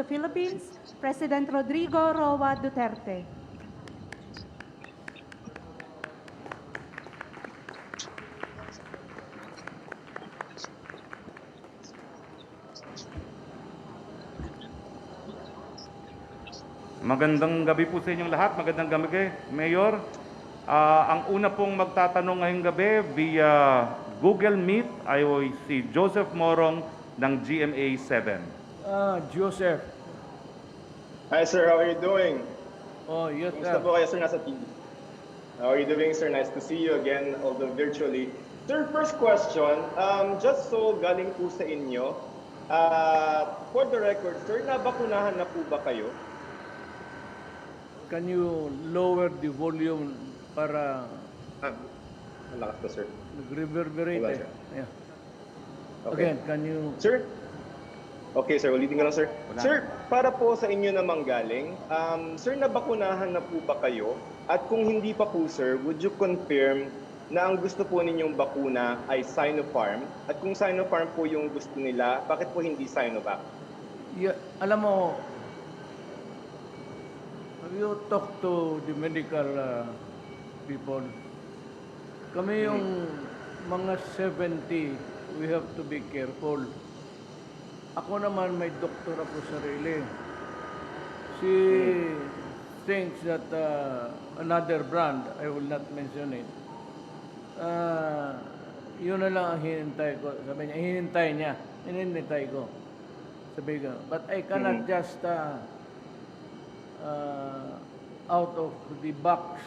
Philippines, President Rodrigo Roa Duterte. Magandang gabi po sa inyong lahat. Magandang gabi, Mayor. Ang una pong magtatanong ngayong gabi via Google Meet ay si Joseph Morong ng GMA 7. Joseph. Hi sir, how are you doing? Oh, yes, Kumusta po kayo sir nasa TV? How are you doing sir? Nice to see you again, although virtually. Sir, first question, just so galing po sa inyo, for the record sir, nabakunahan na po ba kayo? Can you lower the volume para Malakas po sir. nag-reverberate? Wala Eh? siya. Yeah. Okay. Again, can you... Sir? Okay sir, ulitin ko lang sir. Wala. Sir, para po sa inyo namang galing, sir, nabakunahan na po ba kayo? At kung hindi pa po sir, would you confirm na ang gusto po ninyong bakuna ay Sinopharm? At kung Sinopharm po yung gusto nila, bakit po hindi Sinovac? Yeah, alam mo, have you talked to the medical people? Kami yung mga 70, we have to be careful. Ako naman may doktor ako sarili. She thinks that another brand, I will not mention it, yun na lang ang hinintay ko. Sabi niya, hinintay ko. Sabi ko, but I cannot just out of the box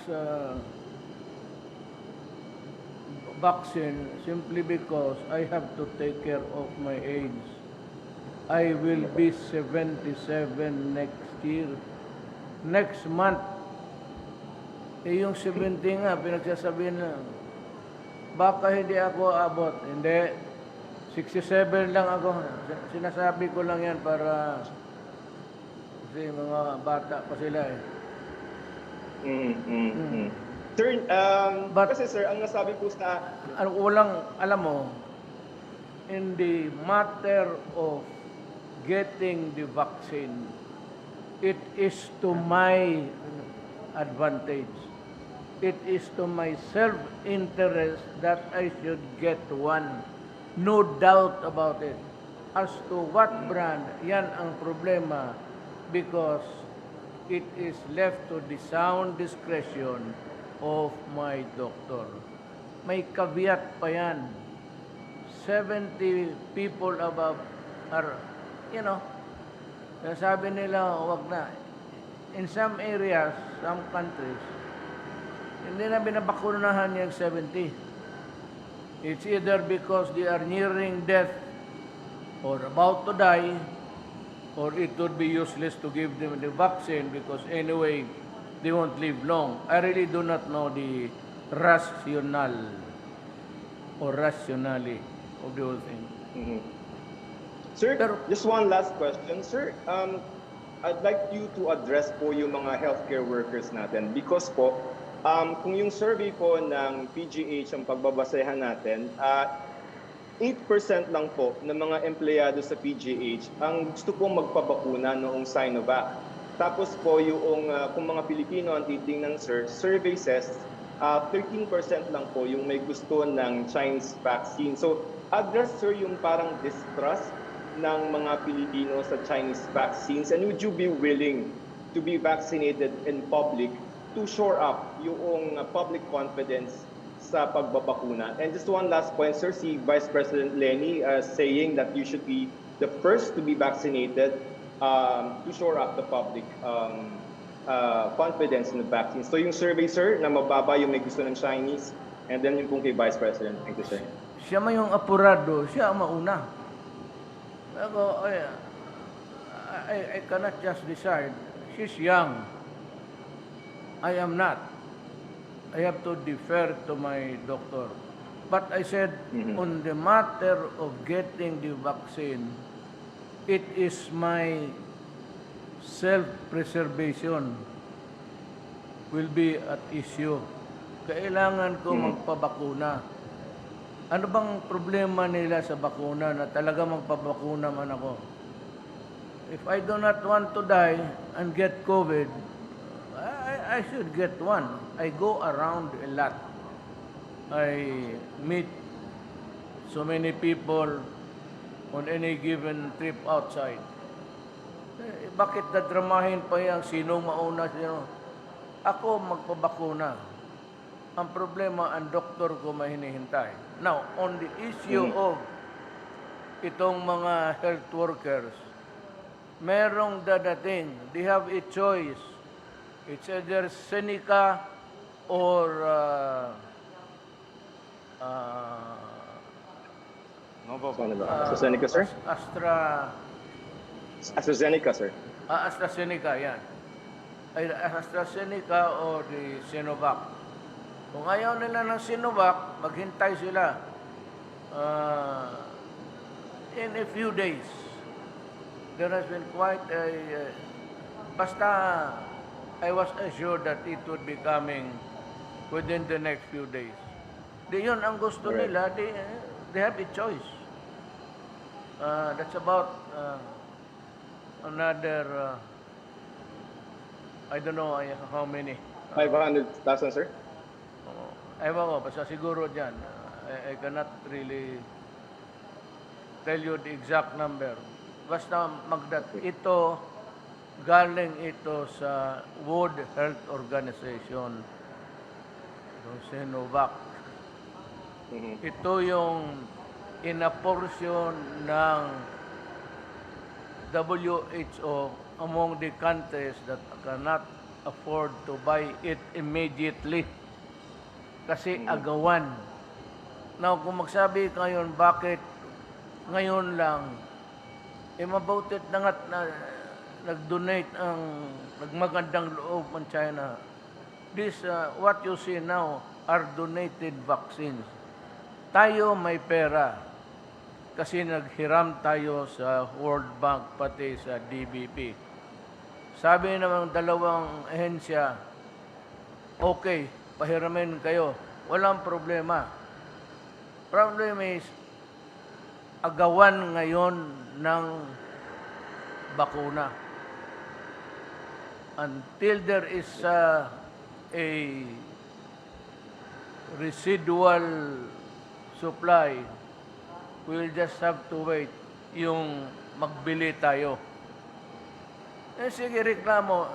vaccine simply because I have to take care of my age. I will be 77 next year. Next month. Eh yung 70 nga, pinagsasabihin na, baka hindi ako abot. Hindi. 67 lang ako. Sinasabi ko lang yan para kasi mga bata pa sila eh. Sir, But- kasi sir, ang nasabi po sa... Walang, alam mo, in the matter of getting the vaccine, it is to my advantage. It is to my self-interest that I should get one. No doubt about it. As to what brand, yan ang problema because it is left to the sound discretion of my doctor. May caveat pa yan. 70 people above are, sabi nila, wag na. In some areas, some countries, hindi na binabakunahan yung 70. It's either because they are nearing death or about to die, or it would be useless to give them the vaccine because anyway, they won't live long. I really do not know the rationale or rationale of the whole thing. Sir, Pero- just one last question. Sir, I'd like you to address po yung mga healthcare workers natin because po, kung yung survey po ng PGH ang pagbabasehan natin, 8% lang po ng mga empleyado sa PGH ang gusto pong magpabakuna noong Sinovac. Tapos po yung kung mga Pilipino ang titingnan sir, survey says 13% lang po yung may gusto ng Chinese vaccine. So address sir yung parang distrust ng mga Pilipino sa Chinese vaccines, and would you be willing to be vaccinated in public to shore up yung public confidence sa pagbabakuna? And just one last point sir, si Vice President Lenny saying that you should be the first to be vaccinated to shore up the public confidence in the vaccine. So yung survey sir, na mababa yung may gusto ng Chinese, and then yung kung kay Vice President. Thank you sir. Siya man yung apurado, siya ang mauna. Ako, I cannot just decide. She's young. I am not. I have to defer to my doctor. But I said, on the matter of getting the vaccine, it is my self-preservation will be at issue. Kailangan ko magpabakuna. Ano bang problema nila sa bakuna na talaga magpabakuna man ako? If I do not want to die and get COVID, I should get one. I go around a lot. I meet so many people on any given trip outside. Bakit dadramahin pa yan? Sino mauna? Sino? Ako magpabakuna. Ang problema, ang doktor ko may hinihintay. Now, on the issue of itong mga health workers, merong dadating. They have a choice. It's either Seneca or No po. Ano ba? AstraZeneca, sir? AstraZeneca, sir. AstraZeneca, yan. AstraZeneca or the Sinovac. Kung ayaw nila ng Sinovac, maghintay sila in a few days. There has been quite a... basta I was assured that it would be coming within the next few days. Yun ang gusto Correct. nila, they have a choice. That's about another, I don't know how many. 500,000, sir? Ewan ko, basta siguro dyan. I cannot really tell you the exact number. Basta ito, galing ito sa World Health Organization, yung Sinovac. Ito yung inaporsyon ng WHO among the countries that cannot afford to buy it immediately. Kasi agawan. Now, kung magsabi kayo, bakit ngayon lang, mabutit na nga't nag-donate nagmagandang loob ng China. This, what you see now, are donated vaccines. Tayo may pera. Kasi naghiram tayo sa World Bank, pati sa DBP. Sabi naman dalawang ahensya, okay, pahiramin kayo. Walang problema. Problem is, agawan ngayon ng bakuna. Until there is a residual supply, we'll just have to wait yung magbili tayo. Sige, reklamo.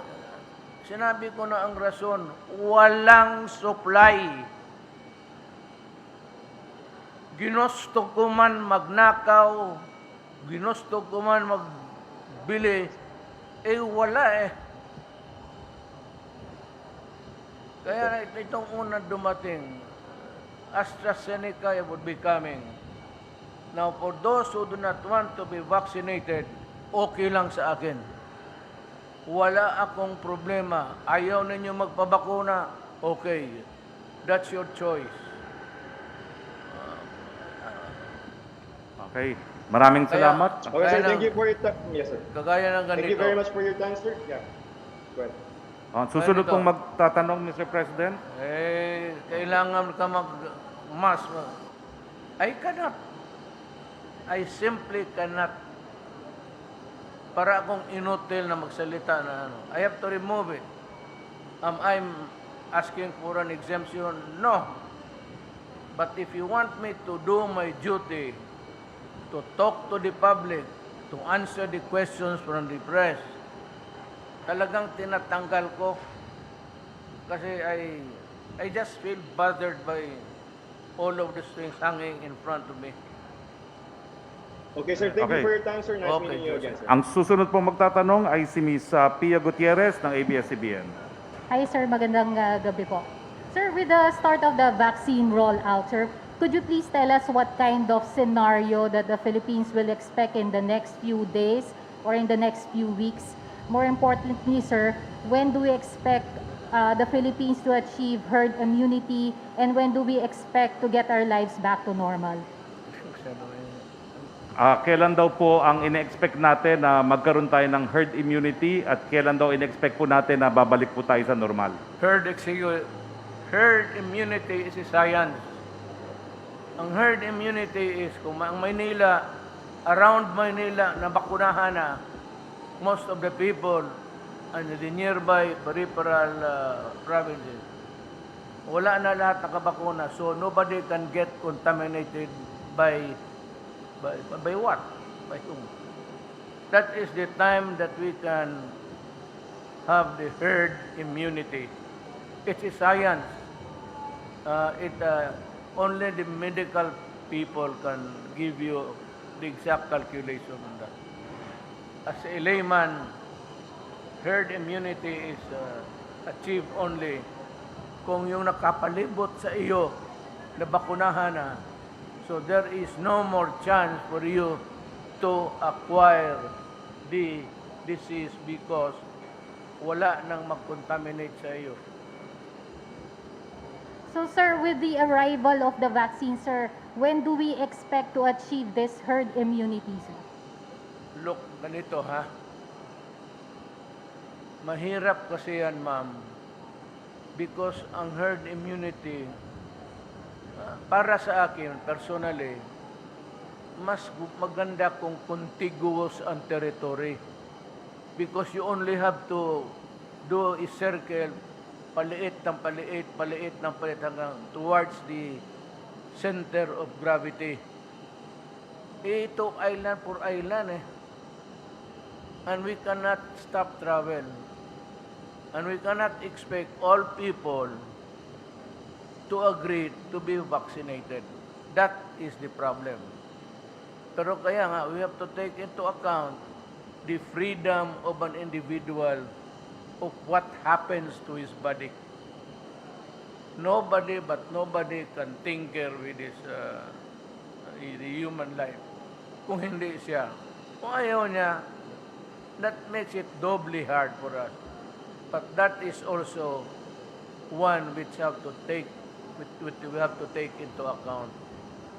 Sinabi ko na ang rason, walang supply. Ginusto ko man magnakaw, ginusto ko man magbili, wala eh. Kaya itong unang dumating, AstraZeneca would be coming. Now, for those who do not want to be vaccinated, okay lang sa akin. Wala akong problema. Ayaw ninyo magpabakuna, okay. That's your choice. Okay. Maraming salamat. Okay, sir. Thank you for your time. Yes, sir. Kagaya ng ganito. Thank you very much for your time, sir. Yeah. Go ahead. Susunod Ganito. pong magtatanong, Mr. President. Kailangan ka mag-mask. I cannot. I simply cannot. Para akong inutil na magsalita na ano. I have to remove it. I'm asking for an exemption? No. But if you want me to do my duty, to talk to the public, to answer the questions from the press, talagang tinatanggal ko. Kasi I just feel bothered by all of these things hanging in front of me. Okay, sir. Thank you Okay. for your time, sir. Nice Okay, meeting you again, sir. Ang susunod pong magtatanong ay si Ms. Pia Gutierrez ng ABS-CBN. Hi sir, magandang gabi po. Sir, with the start of the vaccine rollout, sir, could you please tell us what kind of scenario that the Philippines will expect in the next few days or in the next few weeks? More importantly, sir, when do we expect the Philippines to achieve herd immunity, and when do we expect to get our lives back to normal? Kailan daw po ang ine-expect natin na magkaroon tayo ng herd immunity at kailan daw ine-expect po natin na babalik po tayo sa normal? Herd immunity is a science. Ang herd immunity is kung ang Maynila, around Maynila, nabakunahan na, most of the people and the nearby peripheral provinces, wala na lahat nakabakuna. So nobody can get contaminated by what? By whom? That is the time that we can have the herd immunity. It's a science. Only the medical people can give you the exact calculation on that. As a layman, herd immunity is achieved only kung yung nakapalibot sa iyo na bakunahan na. So there is no more chance for you to acquire the disease because wala nang mag-contaminate sa iyo. So sir, with the arrival of the vaccine, sir, when do we expect to achieve this herd immunity, sir? Look, ganito ha. Mahirap kasi yan, ma'am. Because ang herd immunity, para sa akin, personally, mas maganda kung contiguous ang territory. Because you only have to do a circle, paliit ng paliit, paliit ng paliit hanggang towards the center of gravity. Ito island for island eh. And we cannot stop travel. And we cannot expect all people to agree to be vaccinated. That is the problem. Pero kaya nga, we have to take into account the freedom of an individual of what happens to his body. Nobody can tinker with his the human life. Kung hindi siya, kung ayaw niya, that makes it doubly hard for us. But that is also one which we have to take into account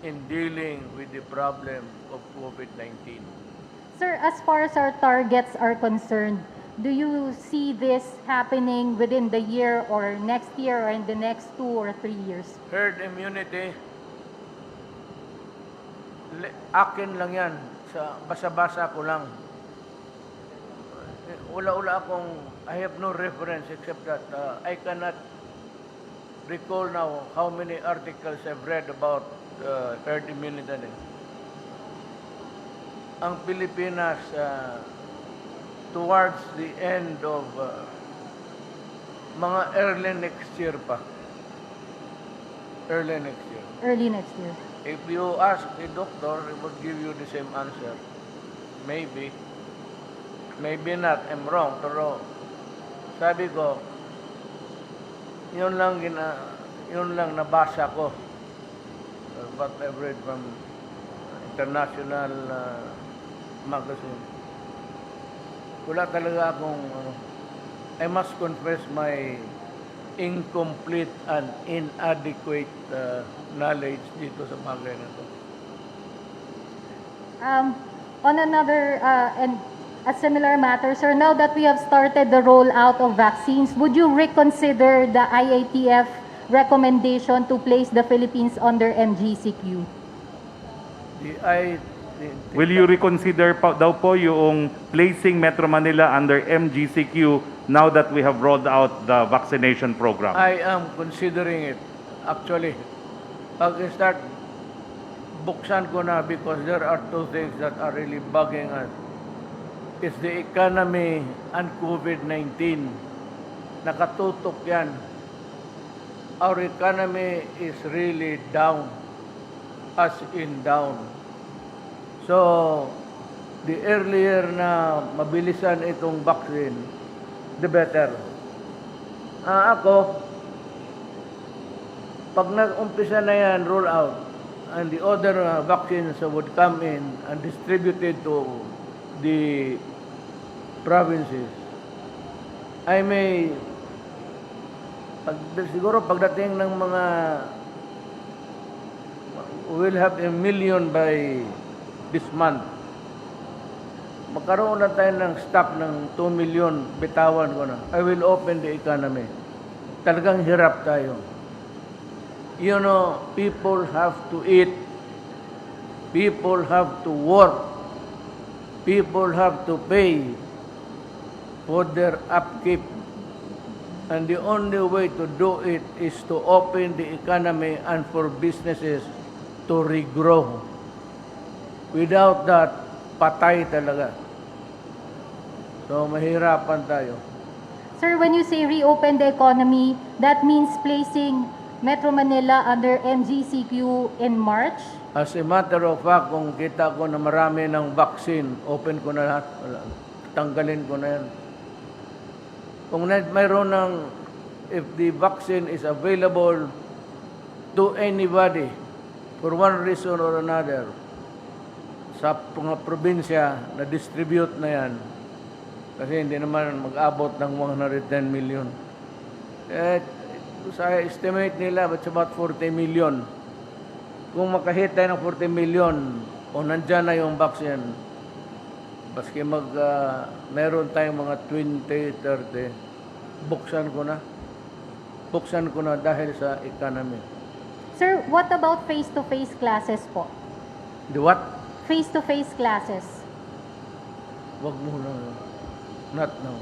in dealing with the problem of COVID-19. Sir, as far as our targets are concerned, do you see this happening within the year or next year or in the next 2 or 3 years? Herd immunity, akin lang yan. Basa-basa ko lang. Wala I have no reference except that I cannot recall now how many articles I've read about herd immunity. Ang Pilipinas, towards the end of mga early next year pa. Early next year. Early next year. If you ask a doctor, he would give you the same answer. Maybe. Maybe not. I'm wrong. Pero sabi ko, yun lang nabasa ko. What I've read from international magazine. Wala talaga akong, I must confess my incomplete and inadequate knowledge dito sa bagay na to. On another and a similar matter, sir, now that we have started the rollout of vaccines, would you reconsider the IATF recommendation to place the Philippines under MGCQ? Will you reconsider daw po yung placing Metro Manila under MGCQ now that we have rolled out the vaccination program? I am considering it. Actually, pag-start, buksan ko na because there are two things that are really bugging us. It's the economy and COVID-19. Nakatutok yan. Our economy is really down, as in down. So, the earlier na mabilisan itong vaccine, the better. Ako, pag nag-umpisa na yan, roll out, and the other vaccines would come in and distributed to the provinces, I may, siguro pagdating ng mga, we'll have 1 million by this month. Magkaroon na tayo ng stock ng 2 million, bitawan ko na. I will open the economy. Talagang hirap tayo. You know, people have to eat. People have to work. People have to pay. for their upkeep. And the only way to do it is to open the economy and for businesses to regrow. Without that, patay talaga. So, mahirapan tayo. Sir, when you say reopen the economy, that means placing Metro Manila under MGCQ in March? As a matter of fact, kung kita ko na marami ng vaccine, open ko na lahat. Tanggalin ko na yan. Kung mayroon ng, if the vaccine is available to anybody for one reason or another, sa mga probinsya na distribute na yan, kasi hindi naman mag-abot ng 110 million. Sa estimate nila, it's about 40 million. Kung makahit tayo ng 40 million, o nandyan na yung vaccine, baski meron tayong mga 20, 30, buksan ko na. Buksan ko na dahil sa economy. Sir, what about face-to-face classes po? The what? Face-to-face classes. Wag muna. Not now.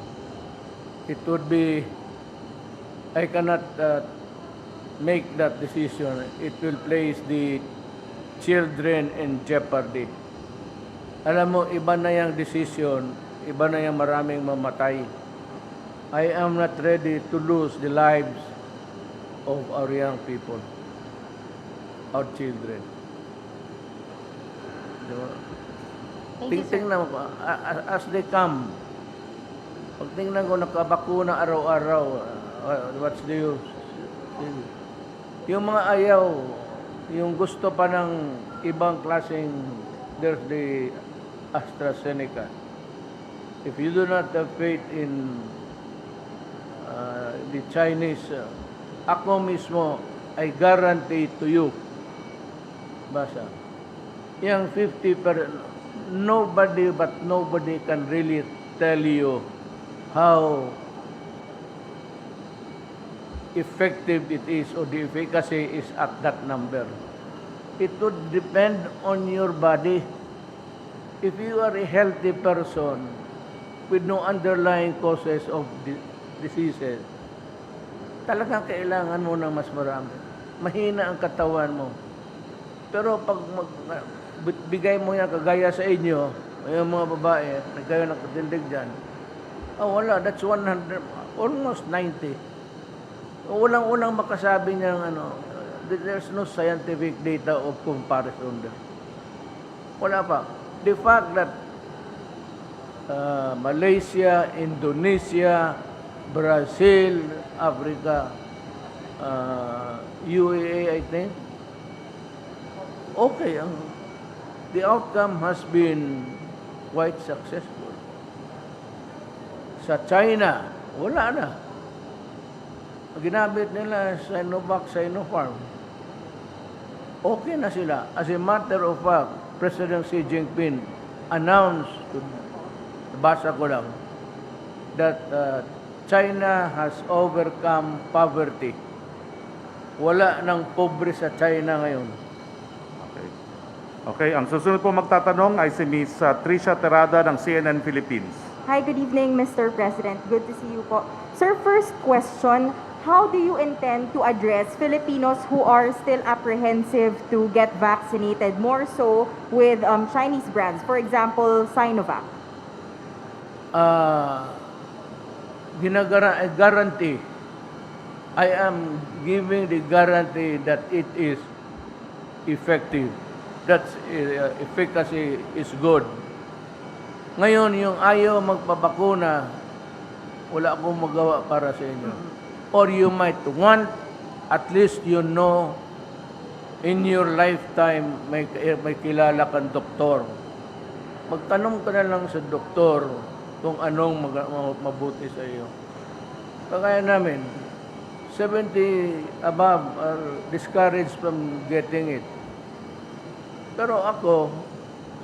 It would be, I cannot make that decision. It will place the children in jeopardy. Alam mo, iba na yung decision, iba na yung maraming mamatay. I am not ready to lose the lives of our young people, our children. Diba? Thank you, sir. Tingnan mo, as they come, pag tingnan ko nakabakuna araw-araw, what's the use? Yung mga ayaw, yung gusto pa ng ibang klaseng, there's the AstraZeneca. If you do not have faith in the Chinese, ako mismo, I guarantee to you, basa, yung 50%, nobody can really tell you how effective it is or the efficacy is at that number. It would depend on your body. If you are a healthy person with no underlying causes of diseases, talagang kailangan mo ng mas marami. Mahina ang katawan mo. Pero pag bigay mo yan kagaya sa inyo, yung mga babae, nagkayo ng katindig dyan, wala, that's 100, almost 90. Walang makasabi niyang there's no scientific data of comparison there. Wala pa. The fact that Malaysia, Indonesia, Brazil, Africa, UAE, I think, okay, the outcome has been quite successful. Sa China, wala na. Ginamit nila Sinovac, Sinopharm. Okay na sila. As a matter of fact, President Xi Jinping announced, basa ko lang, that China has overcome poverty. Wala nang pobre sa China ngayon. Okay, ang susunod po magtatanong ay si Ms. Tricia Terada ng CNN Philippines. Hi, good evening, Mr. President. Good to see you po. Sir, first question, how do you intend to address Filipinos who are still apprehensive to get vaccinated, more so with Chinese brands, for example, Sinovac? Guarantee. I am giving the guarantee that it is effective. That efficacy is good. Ngayon, yung ayaw magpabakuna, wala akong magawa para sa inyo. Or you might want, at least you know, in your lifetime, may kilala kang doktor. Magtanong ka na lang sa doktor kung anong mabuti sa iyo. Kagaya namin, 70 above are discouraged from getting it. Pero ako,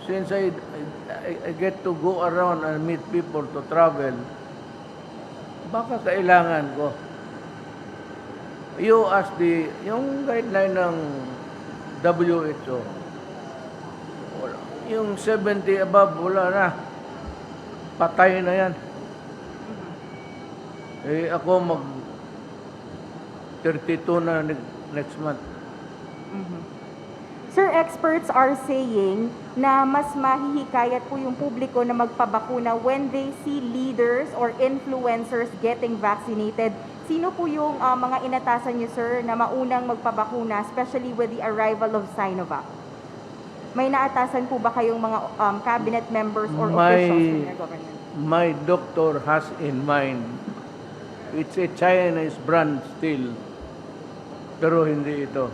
since I get to go around and meet people to travel, baka kailangan ko. You ask yung guideline ng WHO, wala. Yung 70 above, wala na. Patay na yan. Ako mag 32 na next month. Sir, experts are saying na mas mahihikayat po yung publiko na magpabakuna when they see leaders or influencers getting vaccinated. Sino po yung mga inatasan niyo, sir, na maunang magpabakuna, especially with the arrival of Sinovac? May naatasan po ba kayong mga cabinet members or officials in your government? My doctor has in mind, it's a Chinese brand still, pero hindi ito.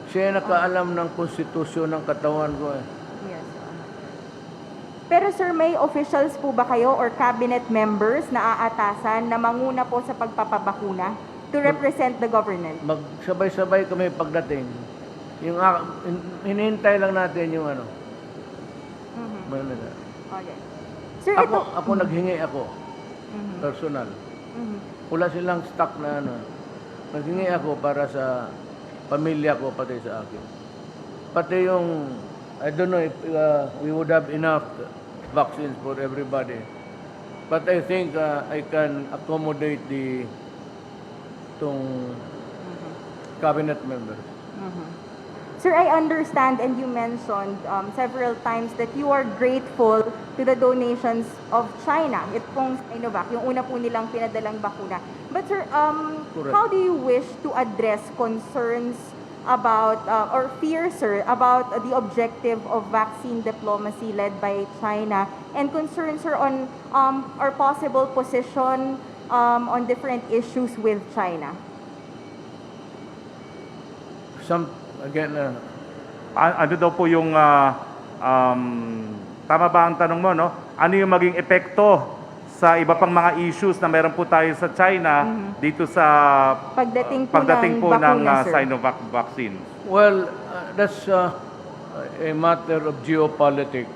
Siya nakaalam ng konstitusyon ng katawan ko eh. Yes. Pero sir, may officials po ba kayo or cabinet members na aatasan na manguna po sa pagpapabakuna to represent the government? Magsabay-sabay kami pagdating. Yung hinihintay lang natin yung ano. Okay. Sir, ito... Ako naghingi ako. Personal. Wala silang stock na ano. Naghingi ako para sa pamilya ko, pati sa akin. Pati yung, I don't know if we would have enough vaccines for everybody. But I think I can accommodate itong cabinet members. Sir, I understand and you mentioned several times that you are grateful to the donations of China. Ito pong Sinovac, yung una po nilang pinadalang bakuna. But sir, Correct. how do you wish to address concerns about, or fears, sir, about the objective of vaccine diplomacy led by China and concerns, sir, on our possible position on different issues with China? Ano daw po yung, tama ba ang tanong mo, no? Ano yung maging epekto sa iba pang mga issues na meron po tayo sa China dito sa Pagdating po ng ng bakuna, sir. Sinovac vaccine? Well, that's a matter of geopolitics.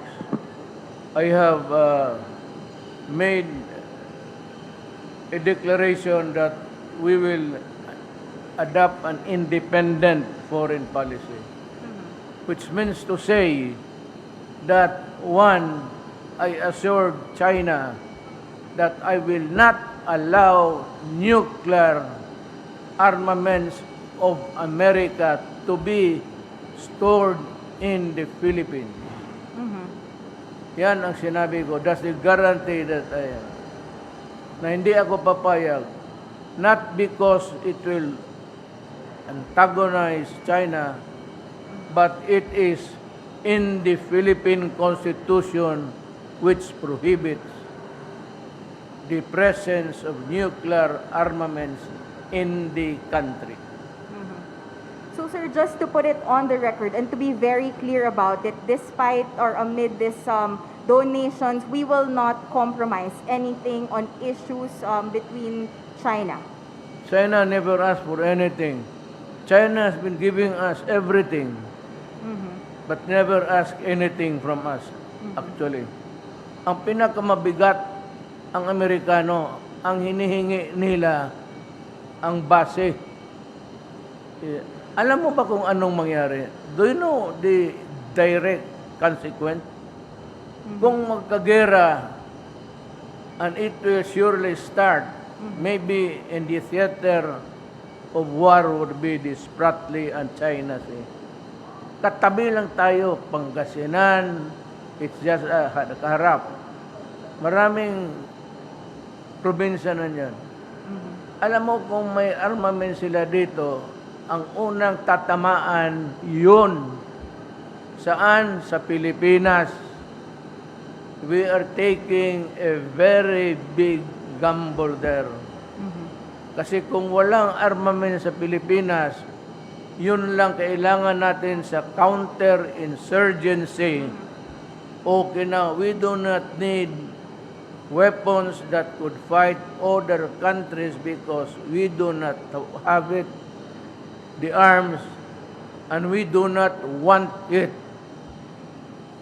I have made a declaration that we will adopt an independent foreign policy, which means to say that, one, I assured China that I will not allow nuclear armaments of America to be stored in the Philippines. Yan ang sinabi ko. That's the guarantee that I have. Na hindi ako papayag. Not because it will antagonize China, but it is in the Philippine Constitution which prohibits the presence of nuclear armaments in the country. So sir, just to put it on the record and to be very clear about it, despite or amid this donations, we will not compromise anything on issues between China. China never asked for anything. China has been giving us everything, but never asked anything from us, actually. Ang pinakamabigat ang Amerikano, ang hinihingi nila ang base. Alam mo ba kung anong mangyari? Do you know the direct consequence? Kung magkagera, and it will surely start, maybe in the theater of war would be the Spratly and China Sea. Katabi lang tayo, Pangasinan, it's just kaharap. Maraming probinsya na yan. Alam mo kung may armament sila dito, ang unang tatamaan yun. Saan? Sa Pilipinas. We are taking a very big gamble there. Kasi kung walang armament sa Pilipinas, yun lang kailangan natin sa counter-insurgency. Okay na, we do not need weapons that could fight other countries because we do not have it, the arms, and we do not want it.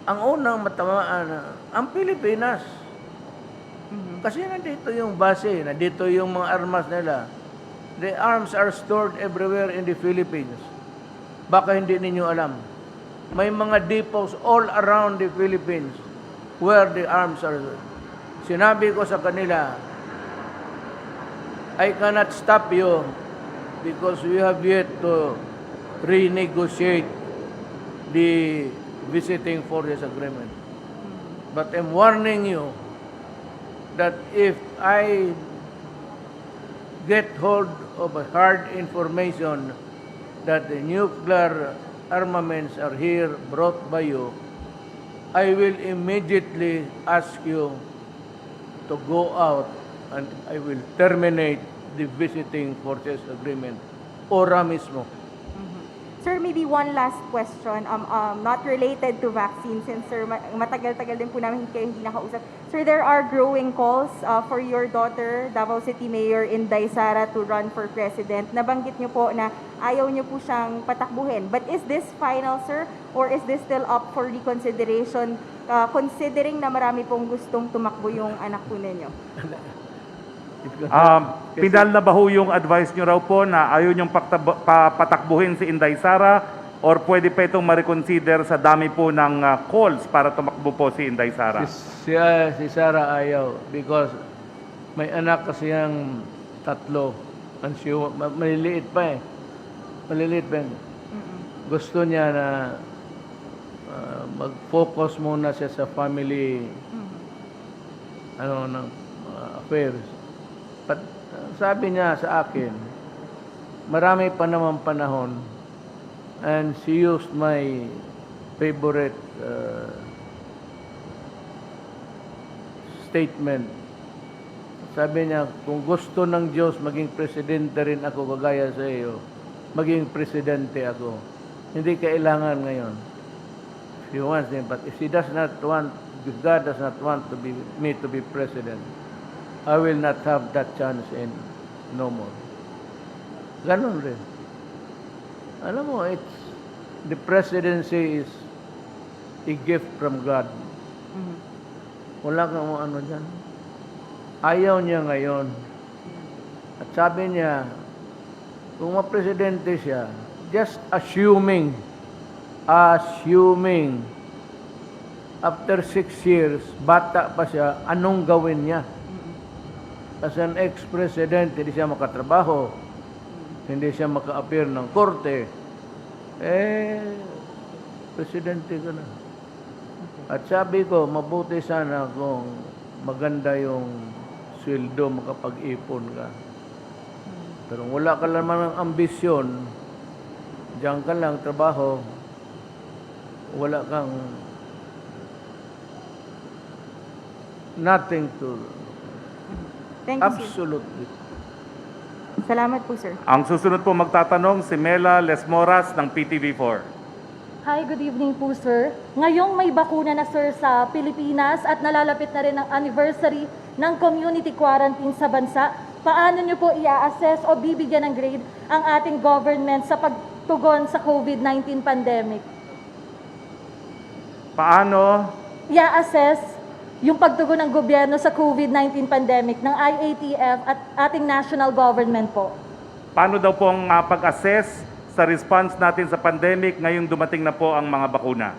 Ang unang matamaan, ang Pilipinas. Kasi nandito yung base, nandito yung mga armas nila. The arms are stored everywhere in the Philippines. Baka hindi ninyo alam. May mga depots all around the Philippines where the arms are. Sinabi ko sa kanila, I cannot stop you because we have yet to renegotiate the visiting forces agreement. But I'm warning you that if I get hold of a hard information that the nuclear armaments are here brought by you, I will immediately ask you to go out and I will terminate the visiting forces agreement. Ora mismo. Sir, maybe one last question, not related to vaccine, since sir, matagal-tagal din po namin kayo hindi nakausap. Sir, there are growing calls for your daughter, Davao City Mayor Inday Sara, to run for president. Nabanggit niyo po na ayaw niyo po siyang patakbuhin. But is this final, sir? Or is this still up for reconsideration, considering na marami pong gustong tumakbo yung anak po ninyo? Pinal na ba ho yung advice nyo raw po na ayaw nyong patakbuhin si Inday Sara or pwede pa itong ma-reconsider sa dami po ng calls para tumakbo po si Inday Sara? Si Sara ayaw because may anak kasi yung tatlo. Maliliit pa eh. Maliliit pa. Gusto niya na mag-focus muna siya sa family affairs. But sabi niya sa akin, marami pa naman panahon and she used my favorite statement. Sabi niya, kung gusto ng Diyos maging presidente rin ako kagaya sa iyo, maging presidente ako. Hindi kailangan ngayon. If he wants me, but if he does not want, if God does not want me to be president, I will not have that chance and no more. Ganon rin. Alam mo, the presidency is a gift from God. Wala kang ano dyan. Ayaw niya ngayon. At sabi niya, kung ma-presidente siya, just assuming, after 6 years, bata pa siya, anong gawin niya? As an ex-president, hindi siya makatrabaho, hindi siya maka-appear ng korte, presidente ka na. At sabi ko, mabuti sana kung maganda yung sweldo, makapag-ipon ka. Pero wala ka naman ng ambisyon, diyan ka lang, trabaho, wala kang nothing to. Thank you, sir. Absolutely. Salamat po, sir. Ang susunod po magtatanong si Mela Lesmoras ng PTV4. Hi, good evening po, sir. Ngayong may bakuna na, sir, sa Pilipinas at nalalapit na rin ang anniversary ng community quarantine sa bansa, paano nyo po i-assess o bibigyan ng grade ang ating government sa pagtugon sa COVID-19 pandemic? Paano? I-assess yung pagtugon ng gobyerno sa COVID-19 pandemic ng IATF at ating national government po. Paano daw pong pag-assess sa response natin sa pandemic ngayong dumating na po ang mga bakuna?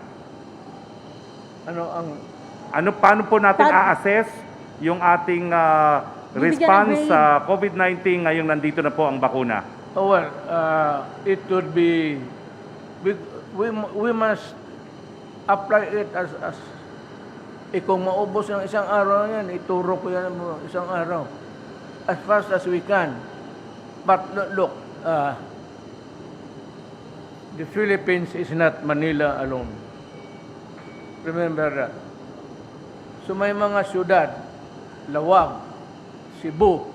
Paano po natin a-assess yung ating response sa COVID-19 ngayong nandito na po ang bakuna? It would be, we must apply it as kung maubos ng isang araw yan, ituro ko yan isang araw. As fast as we can. But look, the Philippines is not Manila alone. Remember that. So may mga syudad, Lawag, Cebu,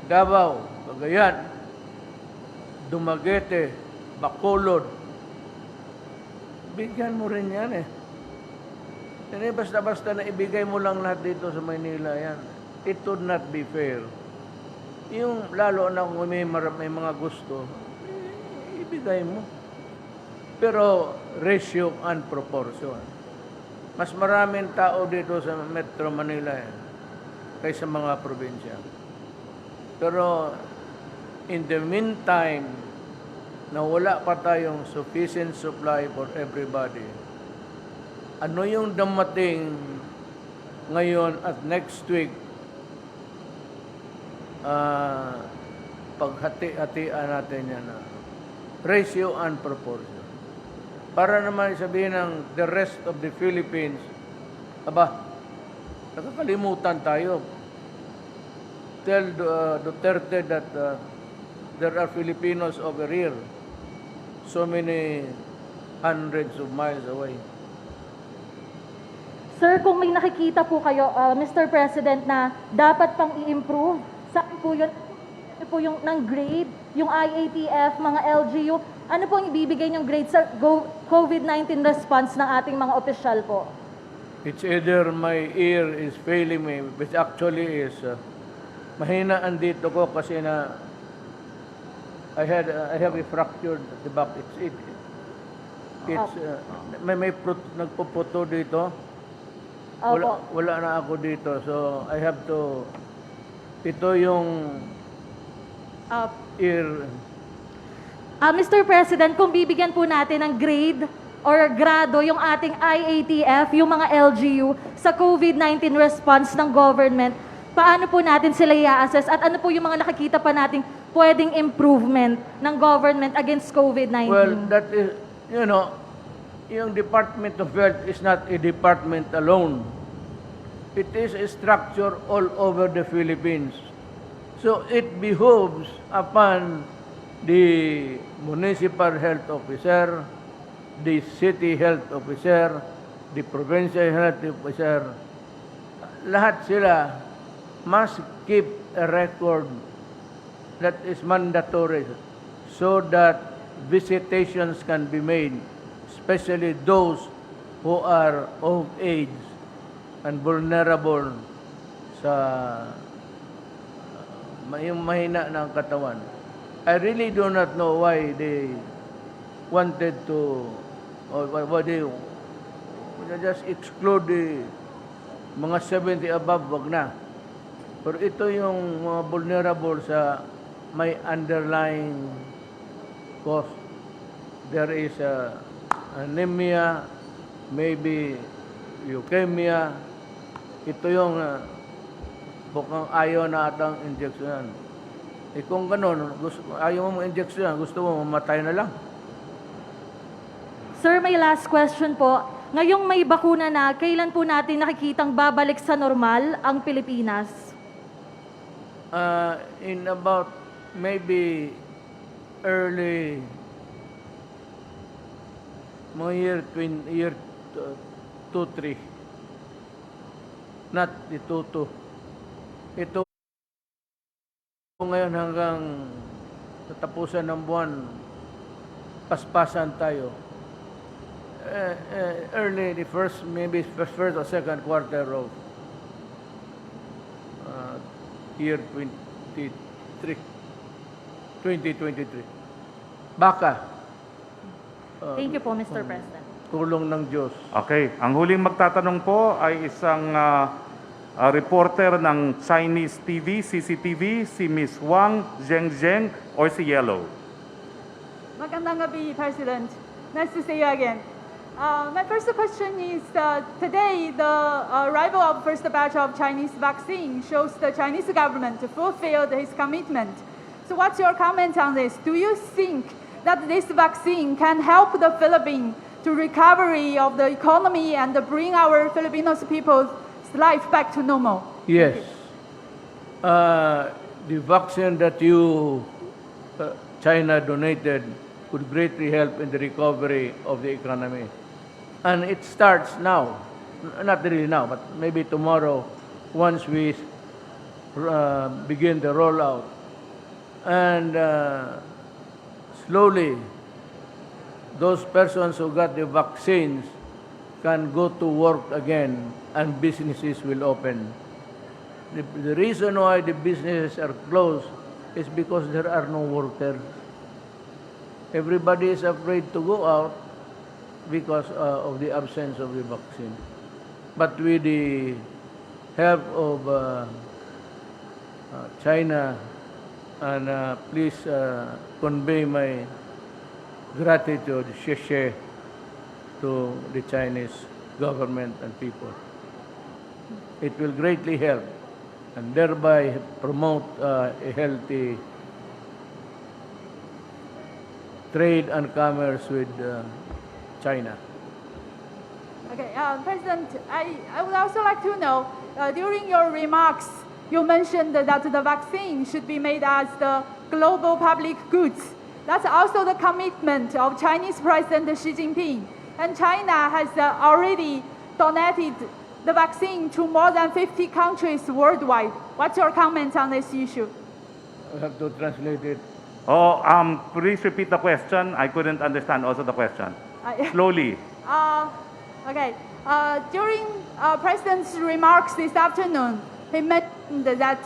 Davao, Cagayan, Dumaguete, Bacolod. Bigyan mo rin yan eh. Hindi basta-basta na ibigay mo lang lahat dito sa Maynila yan. It would not be fair. Yung lalo na kung may mga gusto, ibigay mo. Pero ratio and proportion. Mas maraming tao dito sa Metro Manila kaysa mga probinsya. Pero in the meantime, na wala pa tayong sufficient supply for everybody, ano yung damating ngayon at next week, paghati-hatian natin yan na ratio and proportion. Para naman sabihin ng the rest of the Philippines, aba, nakakalimutan tayo. Tell Duterte that there are Filipinos over here, so many hundreds of miles away. Sir, kung may nakikita po kayo, Mr. President, na dapat pang i-improve, saan po yun? Ano po yung ng grade, yung IATF, mga LGU, ano po ang ibibigay niyong grade sa COVID-19 response ng ating mga opisyal po? It's either my ear is failing me, which actually is mahina ang dito ko kasi na I have a fractured at the back. May nagpuputo dito. Wala na ako dito. So I have to, ito yung ear. Mr. President, kung bibigyan po natin ng grade or grado yung ating IATF, yung mga LGU sa COVID-19 response ng government, paano po natin sila i-assess at ano po yung mga nakikita pa nating pwedeng improvement ng government against COVID-19? Well, that is, yung Department of Health is not a department alone. It is a structure all over the Philippines. So it behooves upon the municipal health officer, the city health officer, the provincial health officer, lahat sila must keep a record that is mandatory so that visitations can be made, especially those who are of age and vulnerable sa yung mahina ng katawan. I really do not know why they wanted to, or why they just exclude the mga 70 above, wag na. Pero ito yung mga vulnerable sa may underlying cause. There is anemia, maybe leukemia. Ito yung bukang ayaw na atang injection. Kung gano'n, ayaw mo injection, gusto mo mamatay na lang. Sir, may last question po. Ngayong may bakuna na, kailan po natin nakikitang babalik sa normal ang Pilipinas? In about maybe early year 2-3. Not the 2-2. Ito ngayon hanggang katapusan ng buwan, paspasan tayo. Early, maybe first or second quarter of year 2023. Baka. Thank you po, Mr. President. Tulong ng Diyos. Okay, ang huling magtatanong po ay isang reporter ng Chinese TV, CCTV, si Miss Wang Zhengzheng or si Yellow. Magandang gabi, President. Nice to see you again. My first question is, today the arrival of first batch of Chinese vaccine shows the Chinese government fulfilled its commitment. So what's your comment on this? Do you think that this vaccine can help the Philippines to recovery of the economy and bring our Filipinos people's life back to normal? Yes. The vaccine that China donated could greatly help in the recovery of the economy. And it starts now, not really now, but maybe tomorrow, once we begin the rollout. And slowly, those persons who got the vaccines can go to work again and businesses will open. The reason why the businesses are closed is because there are no workers. Everybody is afraid to go out because of the absence of the vaccine. But with the help of China, and please convey my gratitude, xie to the Chinese government and people. It will greatly help and thereby promote a healthy trade and commerce with China. Okay, President, I would also like to know, during your remarks, you mentioned that the vaccine should be made as the global public goods. That's also the commitment of Chinese President Xi Jinping. And China has already donated the vaccine to more than 50 countries worldwide. What's your comment on this issue? I have to translate it. Oh, please repeat the question. I couldn't understand also the question. Slowly. Okay. During President's remarks this afternoon, he mentioned that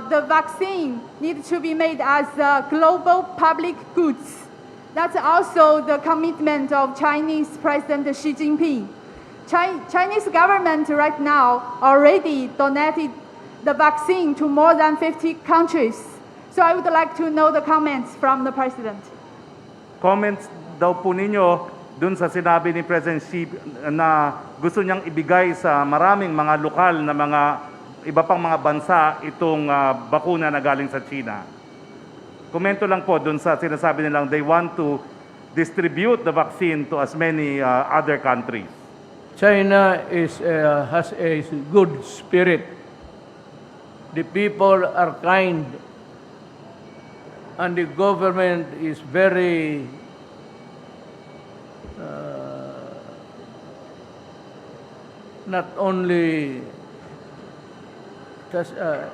the vaccine needs to be made as global public goods. That's also the commitment of Chinese President Xi Jinping. Chinese government right now already donated the vaccine to more than 50 countries. So I would like to know the comments from the President. Comments daw po ninyo dun sa sinabi ni President Xi na gusto niyang ibigay sa maraming mga lokal na mga iba pang mga bansa itong bakuna na galing sa China. Komento lang po dun sa sinasabi nilang they want to distribute the vaccine to as many other countries. China has a good spirit. The people are kind, and the government is very not only just a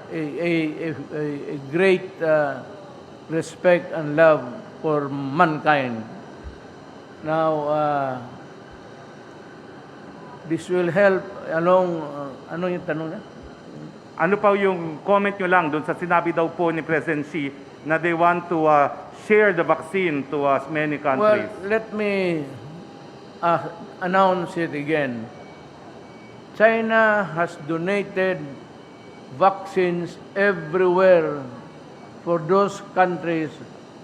great respect and love for mankind. Now, this will help along, ano yung tanong na? Ano pa yung comment nyo lang doon sa sinabi daw po ni President Xi na they want to share the vaccine to as many countries? Well, let me announce it again. China has donated vaccines everywhere for those countries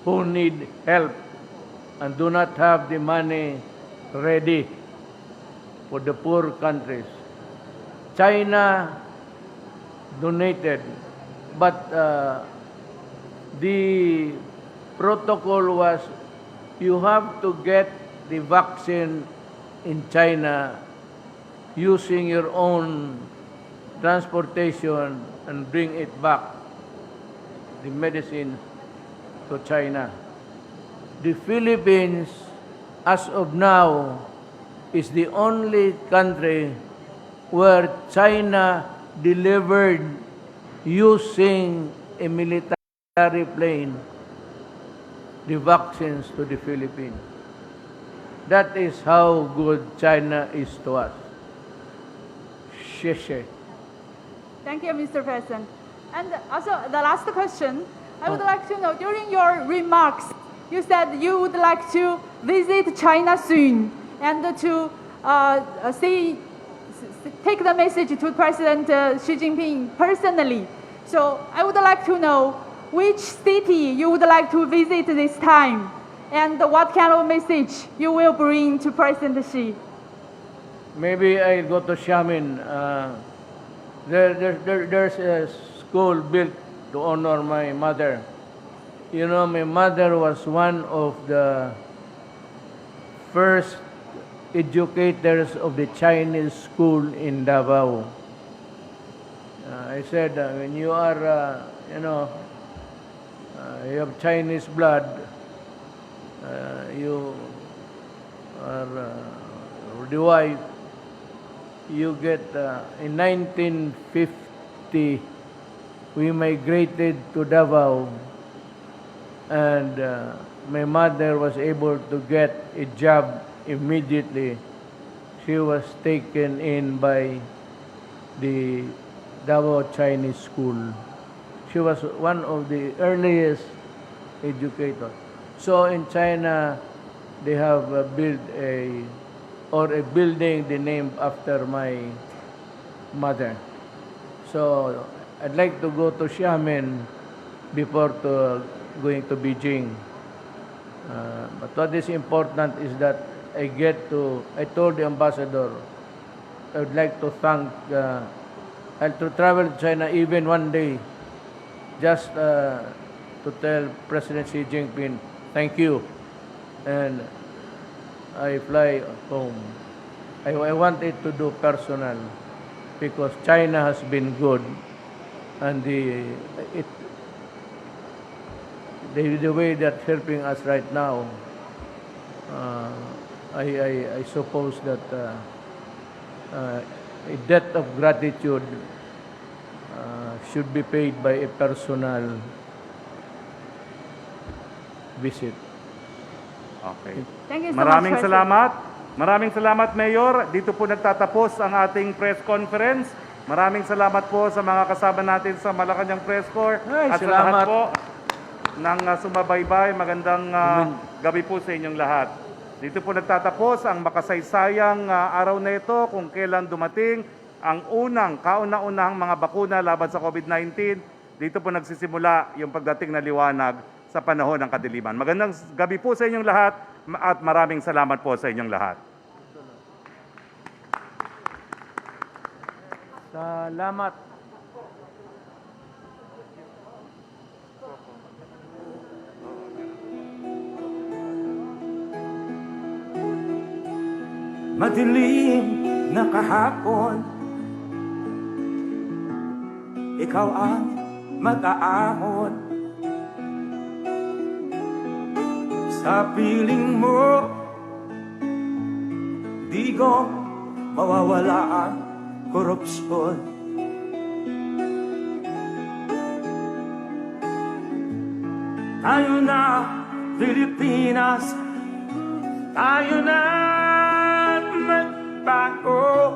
who need help and do not have the money ready for the poor countries. China donated, but the protocol was you have to get the vaccine in China using your own transportation and bring it back, the medicine, to China. The Philippines, as of now, is the only country where China delivered using a military plane the vaccines to the Philippines. That is how good China is to us. Xie. Thank you, Mr. President. And also, the last question, I would like to know, during your remarks, you said you would like to visit China soon and to take the message to President Xi Jinping personally. So I would like to know which city you would like to visit this time and what kind of message you will bring to President Xi. Maybe I go to Xiamen. There's a school built to honor my mother. You know, my mother was one of the first educators of the Chinese school in Davao. I said, when you are, you have Chinese blood, you are the wife, you get, in 1950, we migrated to Davao, and my mother was able to get a job immediately. She was taken in by the Davao Chinese School. She was one of the earliest educators. So in China, they have built a building they named after my mother. So I'd like to go to Xiamen before going to Beijing. But what is important is that I told the ambassador, I would like to thank and to travel to China even one day, just to tell President Xi Jinping, thank you. And I fly home. I want it to do personal because China has been good, and the way that's helping us right now, I suppose that a debt of gratitude should be paid by a personal visit. Okay. Thank you so Maraming much, President. salamat. Maraming salamat, Mayor. Dito po nagtatapos ang ating press conference. Maraming salamat po sa mga kasama natin sa Malacanang Press Corps. Ay, At sa salamat. lahat po ng sumabaybay. Magandang gabi po sa inyong lahat. Dito po nagtatapos ang makasaysayang araw na ito kung kailan dumating ang unang kauna-unahang mga bakuna laban sa COVID-19. Dito po nagsisimula yung pagdating na liwanag sa panahon ng kadiliman. Magandang gabi po sa inyong lahat at maraming salamat po sa inyong lahat. Salamat. Madilim na kahapon, ikaw ang mag-aahon. Sa piling mo, di ko mawawala ang korupsyon. Tayo na, Pilipinas, tayo na magbago.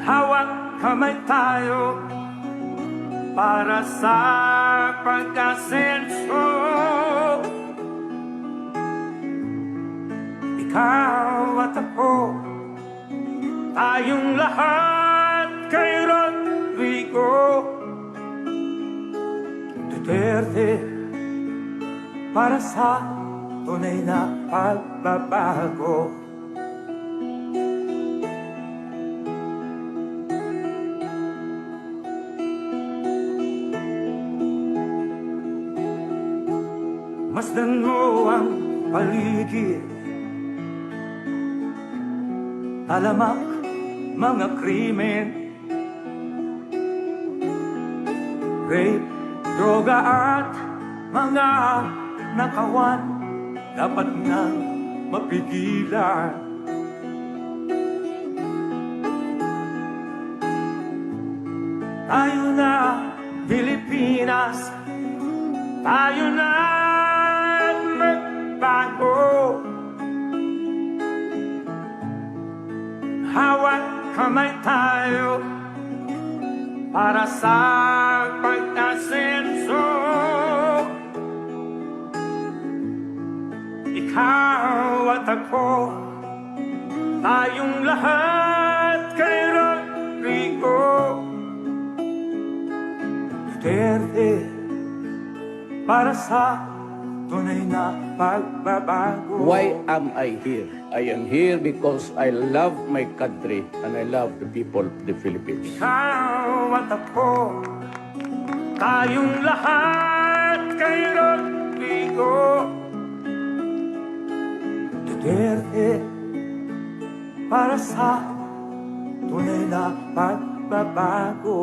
Hawak kamay tayo para sa pag-asenso. Ikaw at ako, tayong lahat kay Rodrigo Duterte, para sa tunay na pagbabago. Masdan mo ang paligid, talamak mga krimen, rape, droga at mga nakawan, dapat nang mapigilan. Tayo na, Pilipinas, tayo na magbago. Hawak kamay tayo para sa pag-asenso. Ikaw at ako, tayong lahat kay Rodrigo Duterte, para sa tunay na pagbabago. Why am I here? I am here because I love my country and I love the people of the Philippines. Ikaw at ako, tayong lahat kay Rodrigo Duterte, para sa tunay na pagbabago.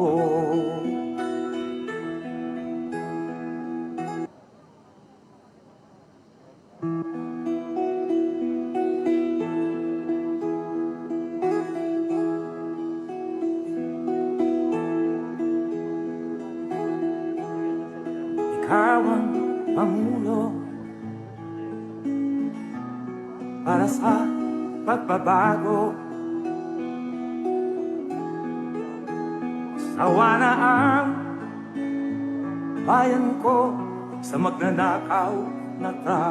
Ikaw ang Pangulo para sa pagbabago. Sawa na ang bayan ko sa magnanakaw na tao.